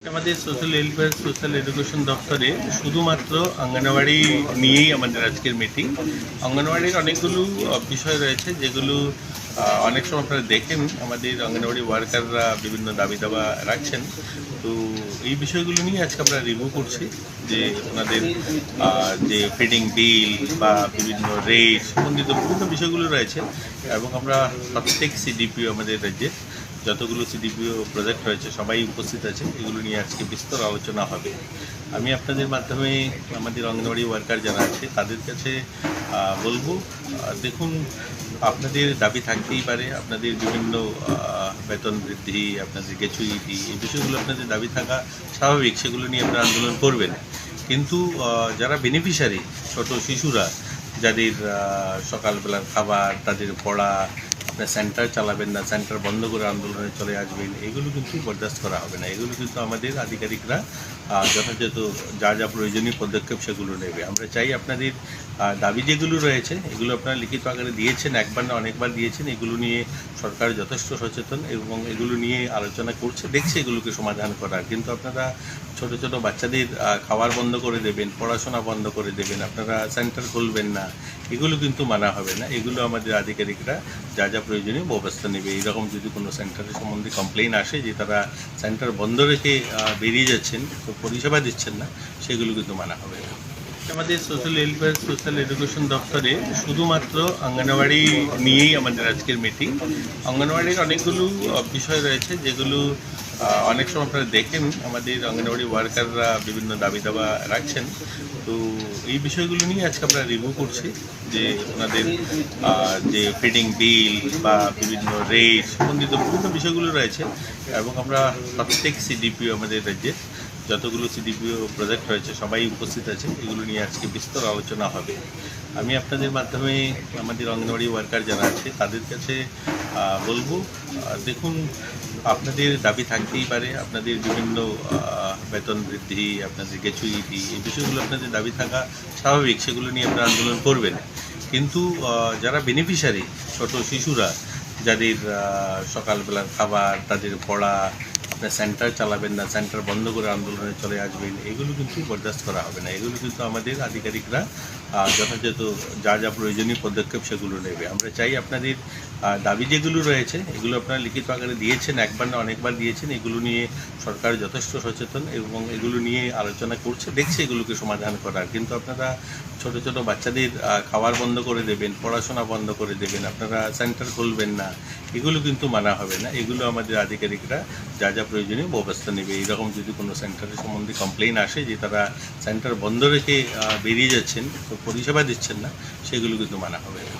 আমাদের social welfare social education দপ্তরে শুধুমাত্র অঙ্গনওয়াড়ি নিয়েই আমাদের আজকের মিটিং। অঙ্গনওয়াড়ির অনেকগুলো বিষয় রয়েছে যেগুলো অনেক সময় আপনারা দেখেন আমাদের অঙ্গনওয়াড়ি ওয়ার্কাররা বিভিন্ন দাবি দাবা রাখছেন। তো এই বিষয়গুলো নিয়ে আজকে আমরা রিভিউ করছি যে ওনাদের যে ফিডিং বিল বা বিভিন্ন রেট সম্বন্ধিত বিভিন্ন বিষয়গুলো রয়েছে, এবং আমরা প্রত্যেক সিডিপিও আমাদের রাজ্যে যতগুলো সিডিপিও প্রজেক্ট রয়েছে সবাই উপস্থিত আছে। এগুলো নিয়ে আজকে বিস্তর আলোচনা হবে। আমি আপনাদের মাধ্যমে আমাদের অঙ্গনওয়াড়ি ওয়ার্কার যারা আছে তাদের কাছে বলবো, দেখুন, আপনাদের দাবি থাকতেই পারে, আপনাদের বিভিন্ন বেতন বৃদ্ধি, আপনাদের গ্র্যাচুইটি, এই বিষয়গুলো আপনাদের দাবি থাকা স্বাভাবিক, সেগুলো নিয়ে আপনারা আন্দোলন করবেন। কিন্তু যারা বেনিফিশিয়ারি, ছোট শিশুরা যাদের সকালবেলার খাবার, তাদের পড়া, আপনার সেন্টার চালাবেন না, সেন্টার বন্ধ করে আন্দোলনে চলে আসবেন, এগুলো কিন্তু বরদাস্ত করা হবে না। এগুলো কিন্তু আমাদের আধিকারিকরা যথাযথ যা যা প্রয়োজনীয় পদক্ষেপ সেগুলো নেবে। আমরা চাই আপনাদের দাবি যেগুলো রয়েছে এগুলো আপনারা লিখিত আকারে দিয়েছেন, একবার না অনেকবার দিয়েছেন। এগুলো নিয়ে সরকার যথেষ্ট সচেতন এবং এগুলো নিয়ে আলোচনা করছে, দেখছে এগুলোকে সমাধান করার। কিন্তু আপনারা ছোট ছোট বাচ্চাদের খাওয়ার বন্ধ করে দেবেন, পড়াশোনা বন্ধ করে দেবেন, আপনারা সেন্টার খুলবেন না, এগুলো কিন্তু মানা হবে না। এগুলো আমাদের আধিকারিকরা যা যা প্রয়োজনীয় ব্যবস্থা নেবে। এইরকম যদি কোনো সেন্টারের সম্বন্ধে কমপ্লেন আসে যে তারা সেন্টার বন্ধ রেখে বেরিয়ে যাচ্ছেন, তো পরিষেবা দিচ্ছেন না, সেগুলো কিন্তু মানা হবে না। আমাদের সোশ্যাল ওয়েলফেয়ার সোশ্যাল এডুকেশন দপ্তরে শুধুমাত্র অঙ্গনওয়াড়ি নিয়েই আমাদের আজকের মিটিং। অঙ্গনওয়াড়ির অনেকগুলো বিষয় রয়েছে যেগুলো অনেক সময় আপনারা দেখেন আমাদের অঙ্গনওয়াড়ি ওয়ার্কাররা বিভিন্ন দাবি দাবা রাখছেন। তো এই বিষয়গুলো নিয়ে আজকে আমরা রিভিউ করছি যে ওনাদের যে ফিডিং বিল বা বিভিন্ন রেট সম্বন্ধিত বিভিন্ন বিষয়গুলো রয়েছে, এবং আমরা প্রত্যেক সিডিপিও আমাদের রাজ্যে যতগুলো সিডিপিও প্রজেক্ট রয়েছে সবাই উপস্থিত আছে। এগুলো নিয়ে আজকে বিস্তর আলোচনা হবে। আমি আপনাদের মাধ্যমে আমাদের অঙ্গনওয়াড়ি ওয়ার্কার যারা আছে তাদের কাছে বলবো, দেখুন, আপনাদের দাবি থাকতেই পারে, আপনাদের বিভিন্ন বেতন বৃদ্ধি, আপনাদের গ্র্যাচুইটি, এই বিষয়গুলো আপনাদের দাবি থাকা স্বাভাবিক, সেগুলো নিয়ে আপনারা আন্দোলন করবেন। কিন্তু যারা বেনিফিশিয়ারি, ছোট শিশুরা যাদের সকালবেলার খাবার, তাদের পড়া, আপনার সেন্টার চালাবেন না, সেন্টার বন্ধ করে আন্দোলনে চলে আসবেন, এগুলো কিন্তু বরদাস্ত করা হবে না। এগুলো কিন্তু আমাদের আধিকারিকরা যথাযথ যা যা প্রয়োজনীয় পদক্ষেপ সেগুলো নেবে। আমরা চাই আপনাদের দাবি যেগুলো রয়েছে এগুলো আপনারা লিখিত আকারে দিয়েছেন, একবার না অনেকবার দিয়েছেন। এগুলো নিয়ে সরকার যথেষ্ট সচেতন এবং এগুলো নিয়ে আলোচনা করছে, দেখছে এগুলোকে সমাধান করার। কিন্তু আপনারা ছোট ছোট বাচ্চাদের খাওয়ার বন্ধ করে দেবেন, পড়াশোনা বন্ধ করে দেবেন, আপনারা সেন্টার খুলবেন না, এগুলো কিন্তু মানা হবে না। এগুলো আমাদের আধিকারিকরা যা যা প্রয়োজনীয় ব্যবস্থা নেবে। এইরকম যদি কোনো সেন্টারের সম্বন্ধে কমপ্লেন আসে যে তারা সেন্টার বন্ধ রেখে বেরিয়ে যাচ্ছেন, তো পরিষেবা দিচ্ছেন না, সেগুলো কিন্তু মানা হবে না।